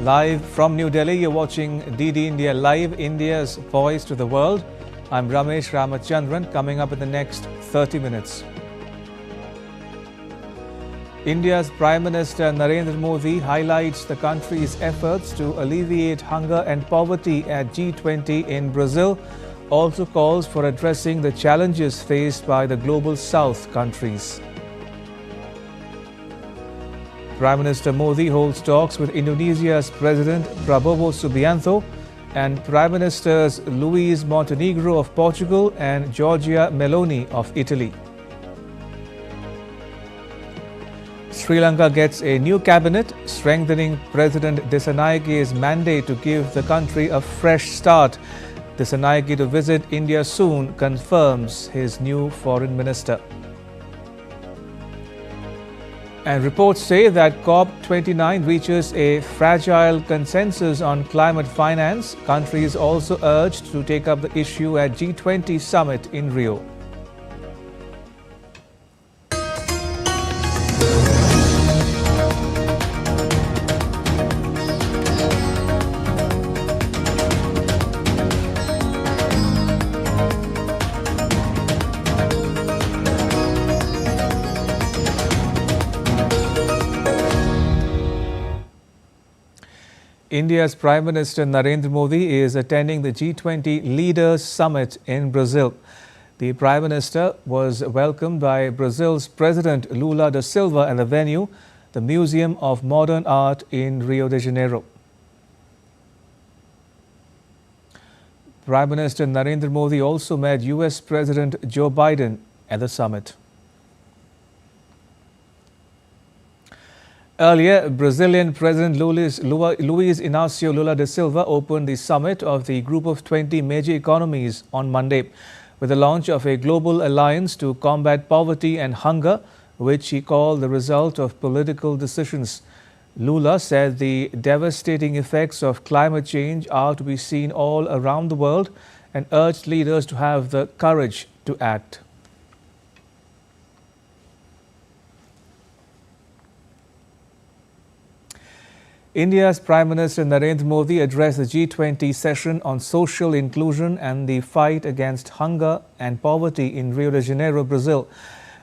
Live from New Delhi, you're watching DD India Live, India's voice to the world. I'm Ramesh Ramachandran, coming up in the next 30 minutes. India's Prime Minister Narendra Modi highlights the country's efforts to alleviate hunger and poverty at G20 in Brazil, also calls for addressing the challenges faced by the Global South countries. Prime Minister Modi holds talks with Indonesia's President Prabowo Subianto and Prime Ministers Luis Montenegro of Portugal and Giorgia Meloni of Italy. Sri Lanka gets a new cabinet, strengthening President Dissanayike's mandate to give the country a fresh start. Dissanayike to visit India soon, confirms his new foreign minister. And reports say that COP29 reaches a fragile consensus on climate finance. Countries also urged to take up the issue at G20 Summit in Rio. India's Prime Minister Narendra Modi is attending the G20 Leaders Summit in Brazil. The Prime Minister was welcomed by Brazil's President Lula da Silva at the venue, the Museum of Modern Art in Rio de Janeiro. Prime Minister Narendra Modi also met US President Joe Biden at the summit. Earlier, Brazilian President Luis Inácio Lula da Silva opened the summit of the Group of 20 Major Economies on Monday with the launch of a global alliance to combat poverty and hunger, which he called the result of political decisions. Lula said the devastating effects of climate change are to be seen all around the world and urged leaders to have the courage to act. India's Prime Minister Narendra Modi addressed the G20 session on social inclusion and the fight against hunger and poverty in Rio de Janeiro, Brazil.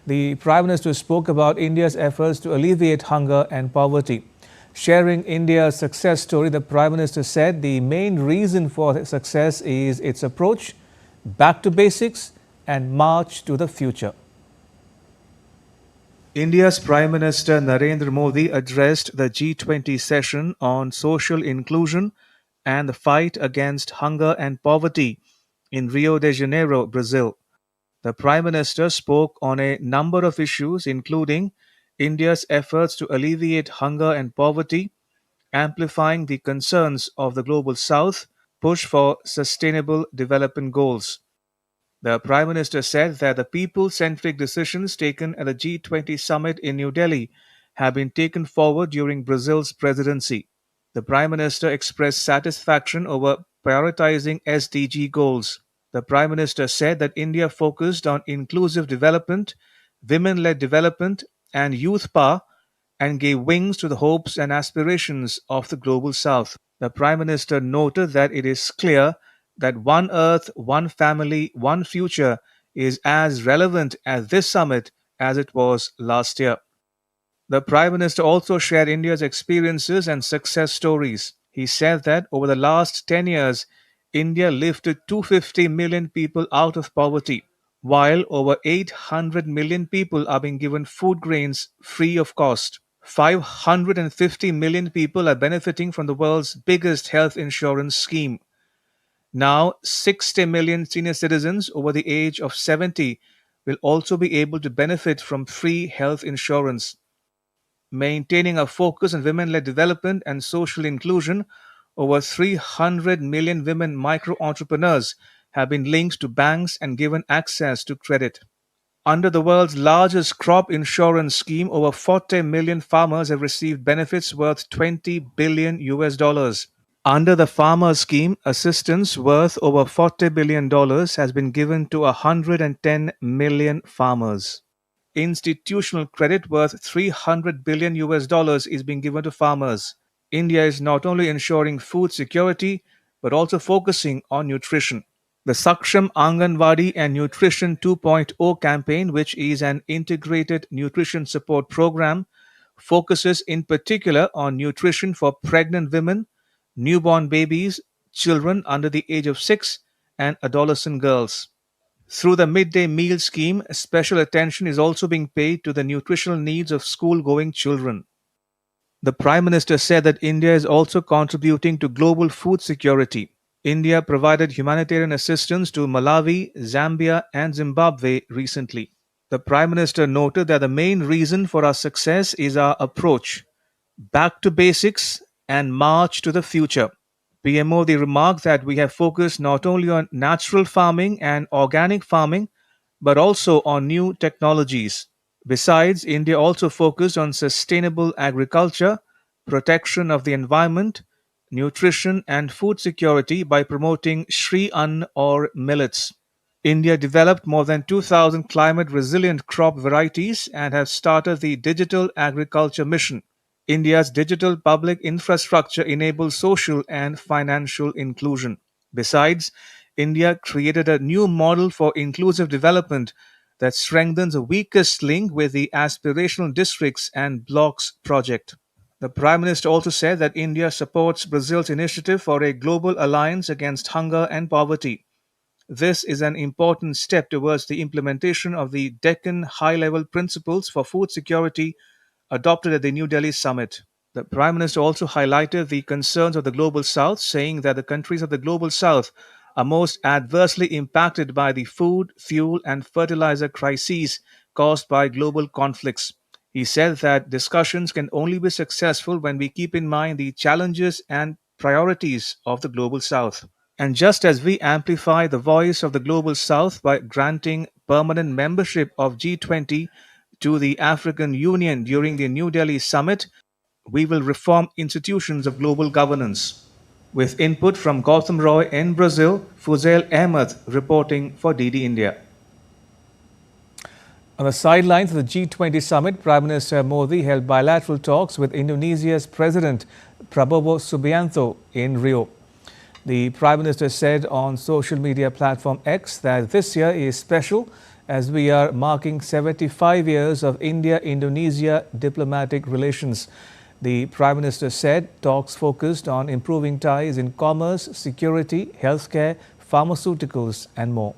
The Prime Minister spoke about India's efforts to alleviate hunger and poverty. Sharing India's success story, the Prime Minister said the main reason for success is its approach, back to basics and march to the future. India's Prime Minister Narendra Modi addressed the G20 session on social inclusion and the fight against hunger and poverty in Rio de Janeiro, Brazil. The Prime Minister spoke on a number of issues, including India's efforts to alleviate hunger and poverty, amplifying the concerns of the Global South, push for sustainable development goals. The Prime Minister said that the people-centric decisions taken at the G20 Summit in New Delhi have been taken forward during Brazil's presidency. The Prime Minister expressed satisfaction over prioritizing SDG goals. The Prime Minister said that India focused on inclusive development, women-led development, and youth power and gave wings to the hopes and aspirations of the Global South. The Prime Minister noted that it is clear that one Earth, one family, one future is as relevant at this summit as it was last year. The Prime Minister also shared India's experiences and success stories. He said that over the last 10 years, India lifted 250 million people out of poverty, while over 800 million people are being given food grains free of cost. 550 million people are benefiting from the world's biggest health insurance scheme. Now, 60 million senior citizens over the age of 70 will also be able to benefit from free health insurance. Maintaining a focus on women-led development and social inclusion, over 300 million women micro-entrepreneurs have been linked to banks and given access to credit. Under the world's largest crop insurance scheme, over 40 million farmers have received benefits worth $20 billion. Under the farmer scheme, assistance worth over $40 billion has been given to 110 million farmers. Institutional credit worth $300 billion is being given to farmers. India is not only ensuring food security but also focusing on nutrition. The Saksham Anganwadi and Nutrition 2.0 campaign, which is an integrated nutrition support program, focuses in particular on nutrition for pregnant women, newborn babies, children under the age of 6, and adolescent girls. Through the midday meal scheme, special attention is also being paid to the nutritional needs of school going children. The Prime Minister said that India is also contributing to global food security. India provided humanitarian assistance to Malawi, Zambia, and Zimbabwe recently. The Prime Minister noted that the main reason for our success is our approach back to basics and march to the future. PM Modi remarked that we have focused not only on natural farming and organic farming, but also on new technologies. Besides, India also focused on sustainable agriculture, protection of the environment, nutrition, and food security by promoting Shri Ann or millets. India developed more than 2,000 climate resilient crop varieties and has started the Digital Agriculture Mission. India's digital public infrastructure enables social and financial inclusion. Besides, India created a new model for inclusive development that strengthens the weakest link with the aspirational districts and blocks project. The Prime Minister also said that India supports Brazil's initiative for a global alliance against hunger and poverty. This is an important step towards the implementation of the Deccan High Level Principles for Food Security adopted at the New Delhi Summit. The Prime Minister also highlighted the concerns of the Global South, saying that the countries of the Global South are most adversely impacted by the food, fuel, and fertilizer crises caused by global conflicts. He said that discussions can only be successful when we keep in mind the challenges and priorities of the Global South. And just as we amplify the voice of the Global South by granting permanent membership of G20 to the African Union during the New Delhi Summit, we will reform institutions of global governance. With input from Gautam Roy in Brazil, Fuzail Ahmed reporting for DD India. On the sidelines of the G20 Summit, Prime Minister Modi held bilateral talks with Indonesia's President Prabowo Subianto in Rio. The Prime Minister said on social media platform X that this year is special as we are marking 75 years of India-Indonesia diplomatic relations. The Prime Minister said talks focused on improving ties in commerce, security, healthcare, pharmaceuticals and more.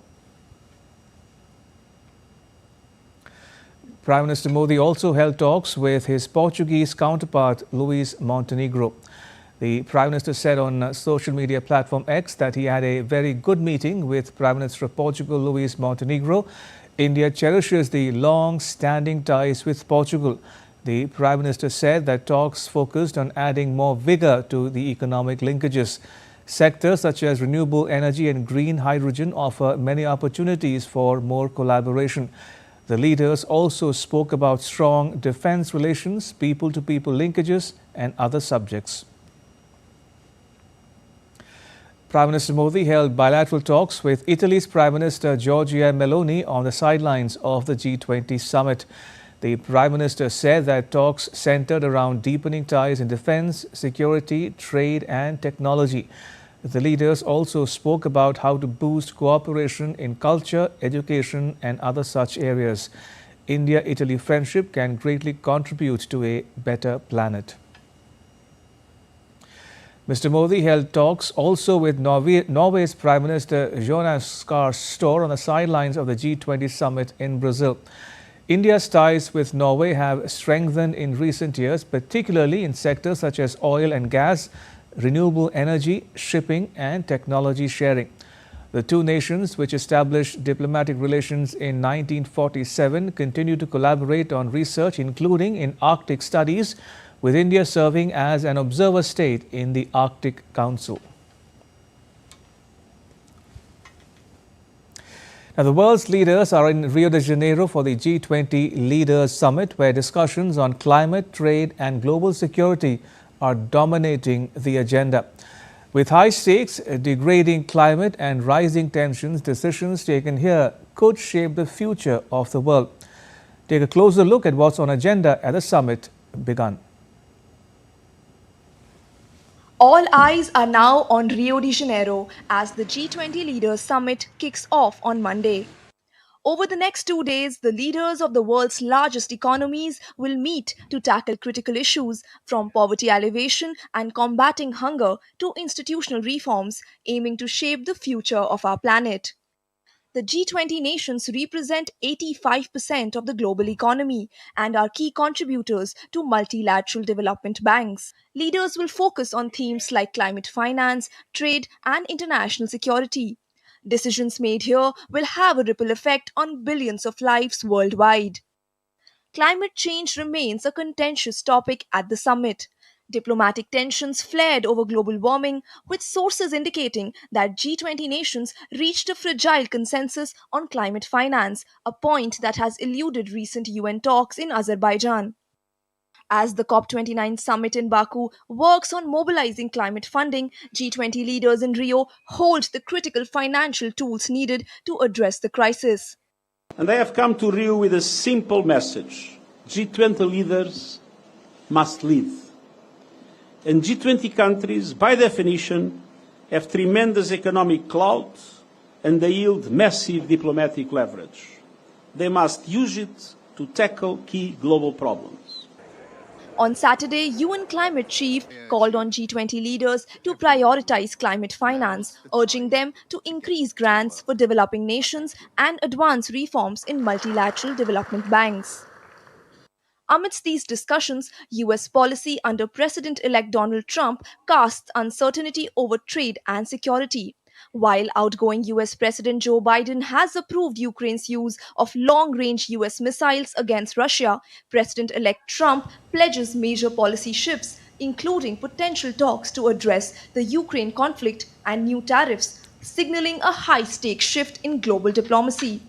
Prime Minister Modi also held talks with his Portuguese counterpart Luís Montenegro. The Prime Minister said on social media platform X that he had a very good meeting with Prime Minister of Portugal Luís Montenegro. India cherishes the long-standing ties with Portugal. The Prime Minister said that talks focused on adding more vigor to the economic linkages. Sectors such as renewable energy and green hydrogen offer many opportunities for more collaboration. The leaders also spoke about strong defense relations, people-to-people linkages and other subjects. Prime Minister Modi held bilateral talks with Italy's Prime Minister Giorgia Meloni on the sidelines of the G20 Summit. The Prime Minister said that talks centered around deepening ties in defense, security, trade and technology. The leaders also spoke about how to boost cooperation in culture, education and other such areas. India-Italy friendship can greatly contribute to a better planet. Mr. Modi held talks also with Norway's Prime Minister Jonas Gahr Store on the sidelines of the G20 Summit in Brazil. India's ties with Norway have strengthened in recent years, particularly in sectors such as oil and gas, renewable energy, shipping and technology sharing. The two nations, which established diplomatic relations in 1947, continue to collaborate on research, including in Arctic studies, with India serving as an observer state in the Arctic Council. Now, the world's leaders are in Rio de Janeiro for the G20 Leaders Summit, where discussions on climate, trade and global security are dominating the agenda. With high stakes, degrading climate and rising tensions, decisions taken here could shape the future of the world. Take a closer look at what's on agenda at the summit begun. All eyes are now on Rio de Janeiro as the G20 Leaders Summit kicks off on Monday. Over the next 2 days, the leaders of the world's largest economies will meet to tackle critical issues from poverty alleviation and combating hunger to institutional reforms, aiming to shape the future of our planet. The G20 nations represent 85% of the global economy and are key contributors to multilateral development banks. Leaders will focus on themes like climate finance, trade, and international security. Decisions made here will have a ripple effect on billions of lives worldwide. Climate change remains a contentious topic at the summit. Diplomatic tensions flared over global warming, with sources indicating that G20 nations reached a fragile consensus on climate finance, a point that has eluded recent UN talks in Azerbaijan. As the COP29 summit in Baku works on mobilizing climate funding, G20 leaders in Rio hold the critical financial tools needed to address the crisis. And I have come to Rio with a simple message. G20 leaders must lead. And G20 countries, by definition, have tremendous economic clout and they yield massive diplomatic leverage. They must use it to tackle key global problems. On Saturday, UN climate chief called on G20 leaders to prioritize climate finance, urging them to increase grants for developing nations and advance reforms in multilateral development banks. Amidst these discussions, US policy under President elect Donald Trump casts uncertainty over trade and security. While outgoing US President Joe Biden has approved Ukraine's use of long range US missiles against Russia, President elect Trump pledges major policy shifts, including potential talks to address the Ukraine conflict and new tariffs, signaling a high stakes shift in global diplomacy.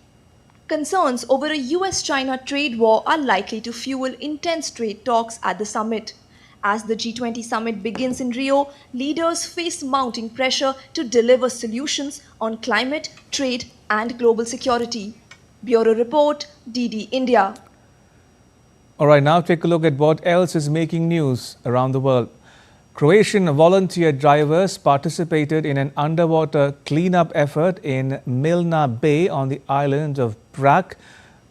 Concerns over a US China trade war are likely to fuel intense trade talks at the summit. As the G20 summit begins in Rio, leaders face mounting pressure to deliver solutions on climate, trade, and global security. Bureau Report, DD India. All right, now take a look at what else is making news around the world. Croatian volunteer drivers participated in an underwater cleanup effort in Milna Bay on the island of Brac,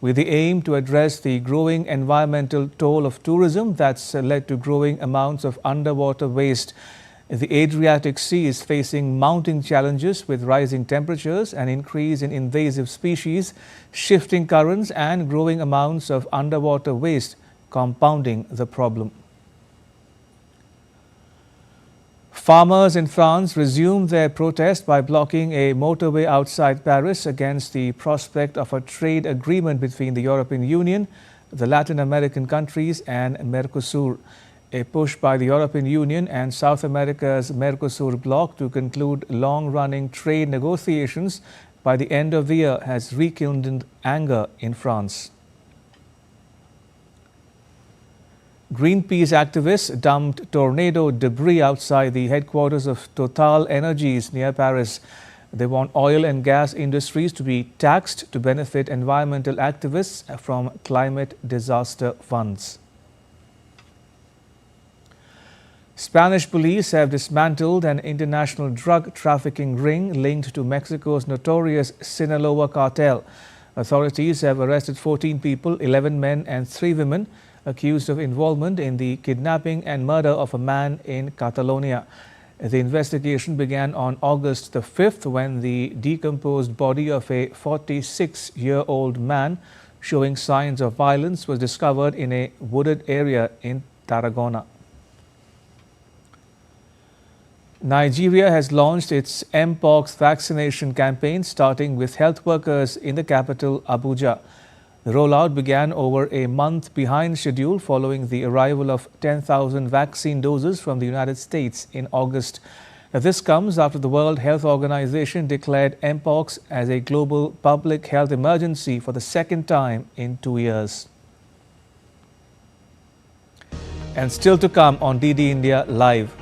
with the aim to address the growing environmental toll of tourism that's led to growing amounts of underwater waste. The Adriatic Sea is facing mounting challenges with rising temperatures, an increase in invasive species, shifting currents, and growing amounts of underwater waste, compounding the problem. Farmers in France resumed their protest by blocking a motorway outside Paris against the prospect of a trade agreement between the European Union, the Latin American countries, and Mercosur. A push by the European Union and South America's Mercosur bloc to conclude long-running trade negotiations by the end of the year has rekindled anger in France. Greenpeace activists dumped tornado debris outside the headquarters of Total Energies near Paris. They want oil and gas industries to be taxed to benefit environmental activists from climate disaster funds. Spanish police have dismantled an international drug trafficking ring linked to Mexico's notorious Sinaloa cartel. Authorities have arrested 14 people, 11 men and 3 women, accused of involvement in the kidnapping and murder of a man in Catalonia. The investigation began on August the 5th when the decomposed body of a 46-year-old man showing signs of violence was discovered in a wooded area in Tarragona. Nigeria has launched its Mpox vaccination campaign, starting with health workers in the capital, Abuja. The rollout began over a month behind schedule following the arrival of 10,000 vaccine doses from the United States in August. This comes after the World Health Organization declared Mpox as a global public health emergency for the second time in 2 years. And still to come on DD India Live.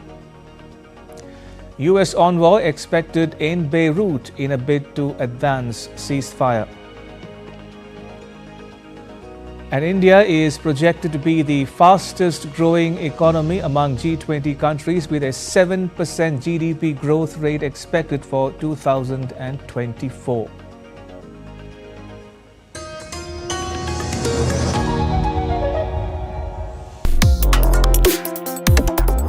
U.S. envoy expected in Beirut in a bid to advance ceasefire. And India is projected to be the fastest growing economy among G20 countries with a 7% GDP growth rate expected for 2024.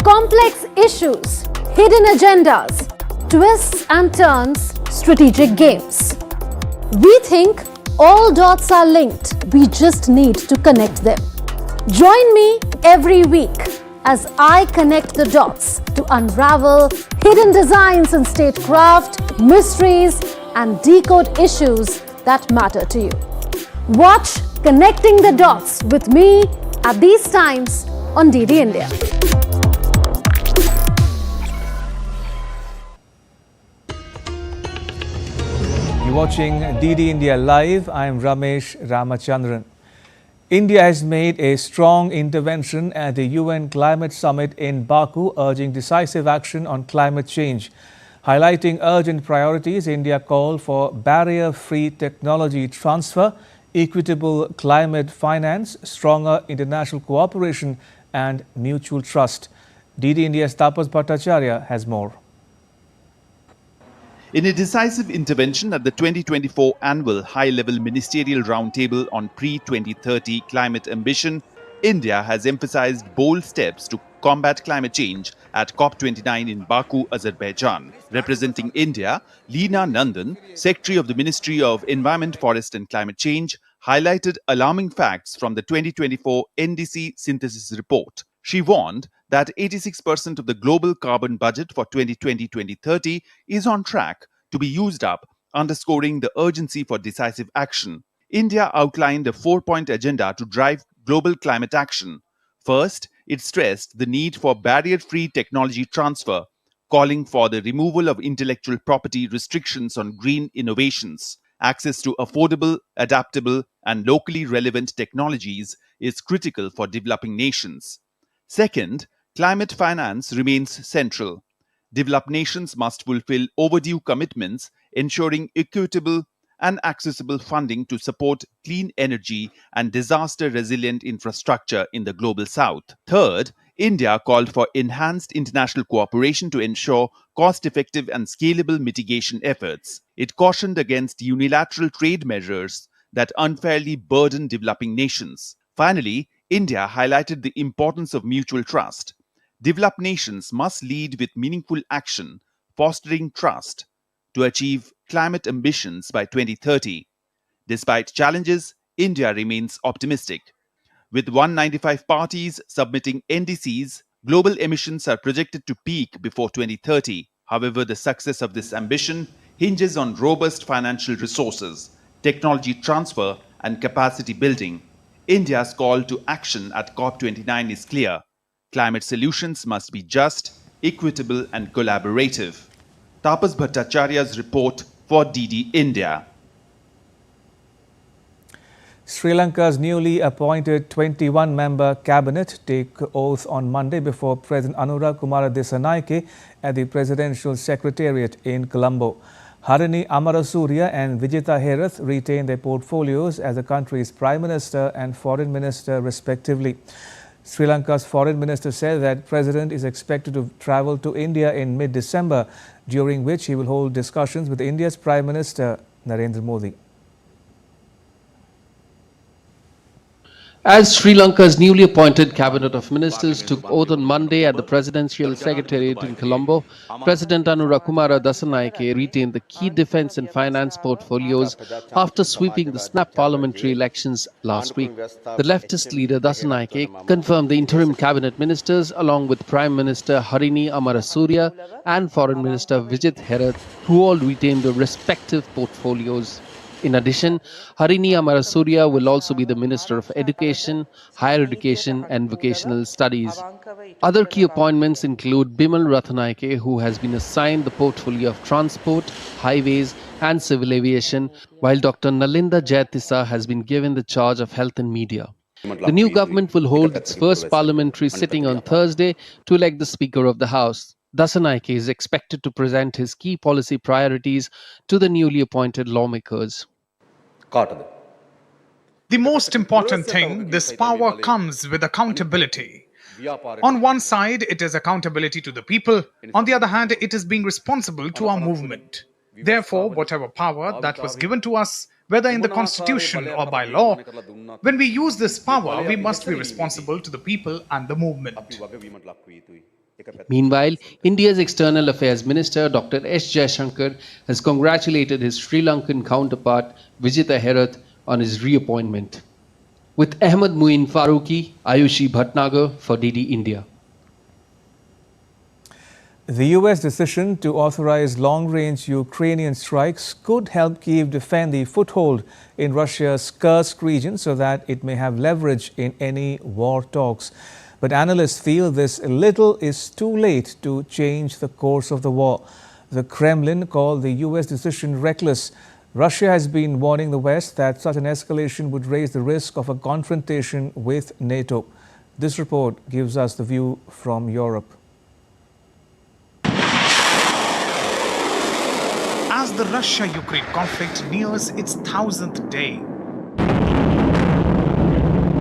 Complex issues, hidden agendas, twists and turns, strategic games. We think all dots are linked. We just need to connect them. Join me every week as I connect the dots to unravel hidden designs in statecraft, mysteries, and decode issues that matter to you. Watch Connecting the Dots with me at these times on DD India. You're watching DD India Live. I am Ramesh Ramachandran. India has made a strong intervention at the UN Climate Summit in Baku, urging decisive action on climate change. Highlighting urgent priorities, India called for barrier-free technology transfer, equitable climate finance, stronger international cooperation and mutual trust. DD India's Tapas Bhattacharya has more. In a decisive intervention at the 2024 annual high-level ministerial roundtable on pre-2030 climate ambition, India has emphasized bold steps to combat climate change at COP29 in Baku, Azerbaijan. Representing India, Leena Nandan, Secretary of the Ministry of Environment, Forest and Climate Change, highlighted alarming facts from the 2024 NDC synthesis report. She warned that 86% of the global carbon budget for 2020-2030 is on track to be used up, underscoring the urgency for decisive action. India outlined a 4-point agenda to drive global climate action. First, it stressed the need for barrier-free technology transfer, calling for the removal of intellectual property restrictions on green innovations. Access to affordable, adaptable, and locally relevant technologies is critical for developing nations. Second, climate finance remains central. Developed nations must fulfill overdue commitments, ensuring equitable and accessible funding to support clean energy and disaster-resilient infrastructure in the global south. Third, India called for enhanced international cooperation to ensure cost-effective and scalable mitigation efforts. It cautioned against unilateral trade measures that unfairly burden developing nations. Finally, India highlighted the importance of mutual trust. Developed nations must lead with meaningful action, fostering trust to achieve climate ambitions by 2030. Despite challenges, India remains optimistic. With 195 parties submitting NDCs, global emissions are projected to peak before 2030. However, the success of this ambition hinges on robust financial resources, technology transfer, and capacity building. India's call to action at COP29 is clear. Climate solutions must be just, equitable, and collaborative. Tapas Bhattacharya's report for DD India. Sri Lanka's newly appointed 21-member cabinet take oath on Monday before President Anura Kumara Dissanayake at the Presidential Secretariat in Colombo. Harini Amarasuriya and Vijitha Herath retain their portfolios as the country's Prime Minister and Foreign Minister respectively. Sri Lanka's Foreign Minister said that the President is expected to travel to India in mid-December, during which he will hold discussions with India's Prime Minister Narendra Modi. As Sri Lanka's newly appointed cabinet of ministers took oath on Monday at the Presidential Secretariat in Colombo, President Anura Kumara Dissanayake retained the key defence and finance portfolios after sweeping the snap parliamentary elections last week. The leftist leader Dissanayake confirmed the interim cabinet ministers along with Prime Minister Harini Amarasuriya and Foreign Minister Vijit Herath, who all retained their respective portfolios. In addition, Harini Amarasuriya will also be the Minister of Education, Higher Education and Vocational Studies. Other key appointments include Bimal Rathanayake, who has been assigned the portfolio of Transport, Highways and Civil Aviation, while Dr. Nalinda Jayatissa has been given the charge of Health and Media. The new government will hold its first parliamentary sitting on Thursday to elect the Speaker of the House. Dissanayake is expected to present his key policy priorities to the newly appointed lawmakers. The most important thing, this power comes with accountability. On one side, it is accountability to the people. On the other hand, it is being responsible to our movement. Therefore, whatever power that was given to us, whether in the constitution or by law, when we use this power, we must be responsible to the people and the movement. Meanwhile, India's External Affairs Minister Dr. S. Jaishankar has congratulated his Sri Lankan counterpart Vijitha Herath on his reappointment. With Ahmed Muin Faruqi, Ayushi Bhatnagar for DD India. The US decision to authorize long-range Ukrainian strikes could help Kyiv defend the foothold in Russia's Kursk region so that it may have leverage in any war talks. But analysts feel this little is too late to change the course of the war. The Kremlin called the US decision reckless. Russia has been warning the West that such an escalation would raise the risk of a confrontation with NATO. This report gives us the view from Europe. As the Russia-Ukraine conflict nears its 1,000th day,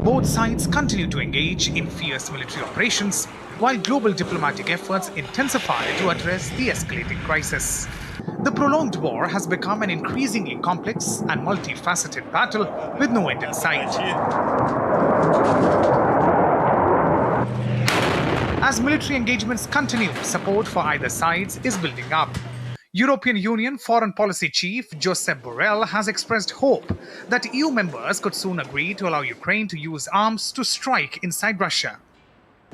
both sides continue to engage in fierce military operations, while global diplomatic efforts intensify to address the escalating crisis. The prolonged war has become an increasingly complex and multifaceted battle with no end in sight. As military engagements continue, support for either sides is building up. European Union Foreign Policy Chief Josep Borrell has expressed hope that EU members could soon agree to allow Ukraine to use arms to strike inside Russia.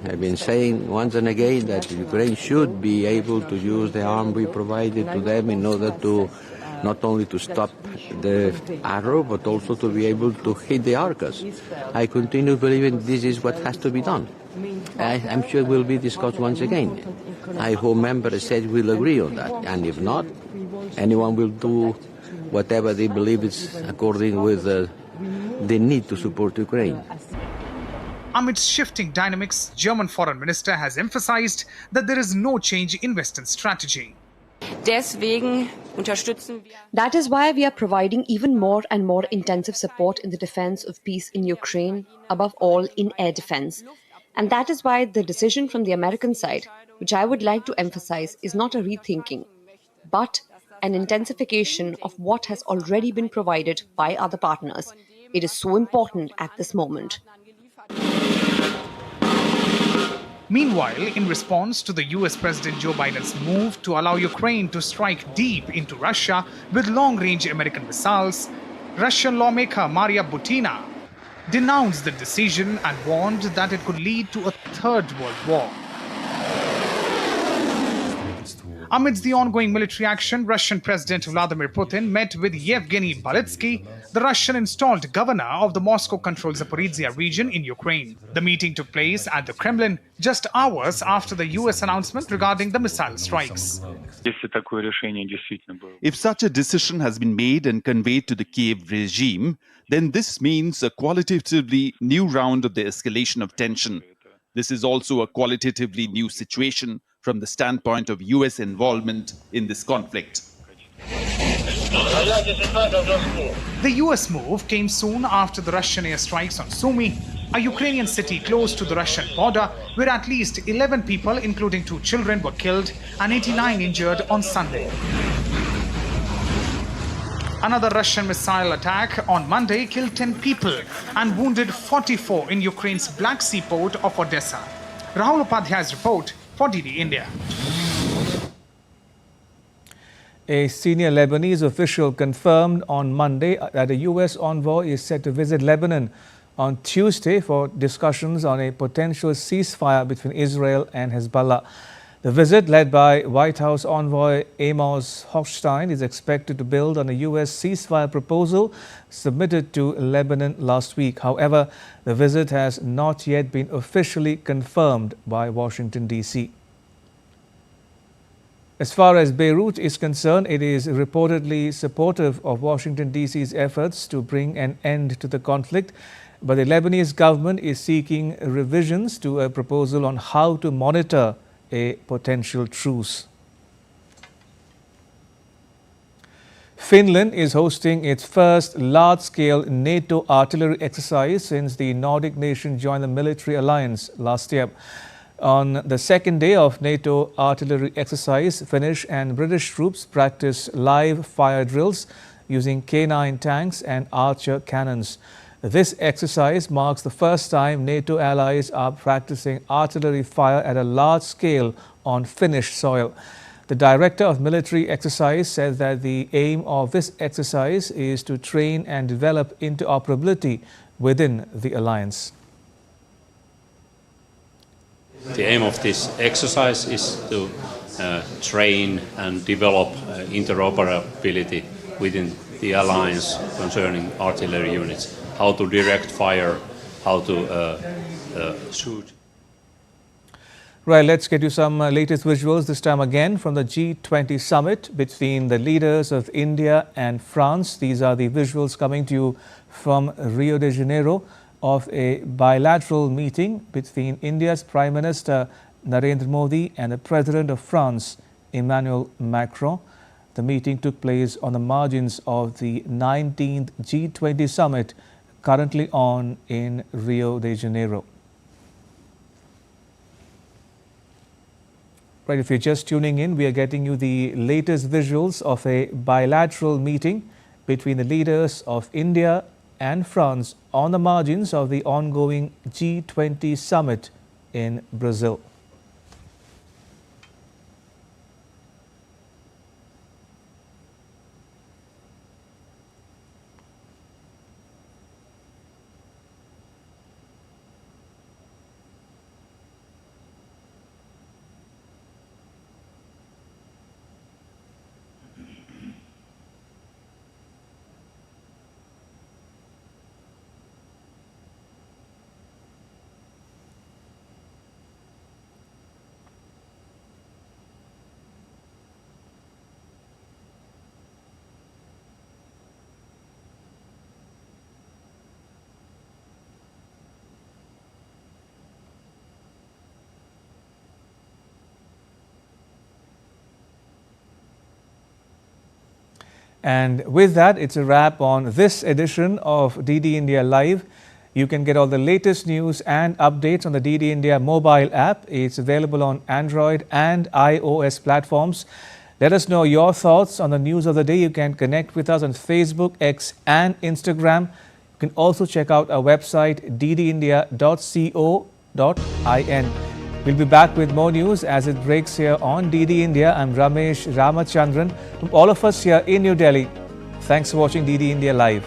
I've been saying once and again that Ukraine should be able to use the arm we provided to them in order to not only to stop the arrow, but also to be able to hit the Arcus. I continue believing this is what has to be done. I'm sure it will be discussed once again. I hope member states will agree on that, and if not, anyone will do whatever they believe is according with the need to support Ukraine. Amidst shifting dynamics, German Foreign Minister has emphasized that there is no change in Western strategy. That is why we are providing even more and more intensive support in the defense of peace in Ukraine, above all in air defense. And that is why the decision from the American side, which I would like to emphasize, is not a rethinking, but an intensification of what has already been provided by other partners. It is so important at this moment. Meanwhile, in response to the US President Joe Biden's move to allow Ukraine to strike deep into Russia with long-range American missiles, Russian lawmaker Maria Butina denounced the decision and warned that it could lead to a third world war. Amidst the ongoing military action, Russian President Vladimir Putin met with Yevgeny Balitsky, the Russian-installed governor of the Moscow-controlled Zaporizhia region in Ukraine. The meeting took place at the Kremlin just hours after the US announcement regarding the missile strikes. If such a decision has been made and conveyed to the Kiev regime, then this means a qualitatively new round of the escalation of tension. This is also a qualitatively new situation from the standpoint of US involvement in this conflict. The US move came soon after the Russian airstrikes on Sumy, a Ukrainian city close to the Russian border, where at least 11 people, including 2 children, were killed and 89 injured on Sunday. Another Russian missile attack on Monday killed 10 people and wounded 44 in Ukraine's Black Sea port of Odessa. Rahul Upadhyay's report for DD India. A senior Lebanese official confirmed on Monday that a US envoy is set to visit Lebanon on Tuesday for discussions on a potential ceasefire between Israel and Hezbollah. The visit, led by White House envoy Amos Hochstein, is expected to build on a US ceasefire proposal submitted to Lebanon last week. However, the visit has not yet been officially confirmed by Washington, D.C. As far as Beirut is concerned, it is reportedly supportive of Washington, D.C.'s efforts to bring an end to the conflict, but the Lebanese government is seeking revisions to a proposal on how to monitor a potential truce. Finland is hosting its first large-scale NATO artillery exercise since the Nordic nation joined the military alliance last year. On the second day of NATO artillery exercise, Finnish and British troops practiced live fire drills using K9 tanks and Archer cannons. This exercise marks the first time NATO allies are practicing artillery fire at a large scale on Finnish soil. The director of military exercise said that the aim of this exercise is to train and develop interoperability within the alliance. The aim of this exercise is to train and develop interoperability within the alliance concerning artillery units, how to direct fire, how to shoot. Right, let's get you some latest visuals, this time again from the G20 Summit between the leaders of India and France. These are the visuals coming to you from Rio de Janeiro of a bilateral meeting between India's Prime Minister Narendra Modi and the President of France, Emmanuel Macron. The meeting took place on the margins of the 19th G20 Summit currently on in Rio de Janeiro. Right, if you're just tuning in, we are getting you the latest visuals of a bilateral meeting between the leaders of India and France on the margins of the ongoing G20 Summit in Brazil. And with that, it's a wrap on this edition of DD India Live. You can get all the latest news and updates on the DD India mobile app. It's available on Android and iOS platforms. Let us know your thoughts on the news of the day. You can connect with us on Facebook, X and Instagram. You can also check out our website ddindia.co.in. We'll be back with more news as it breaks here on DD India. I'm Ramesh Ramachandran. From all of us here in New Delhi, thanks for watching DD India Live.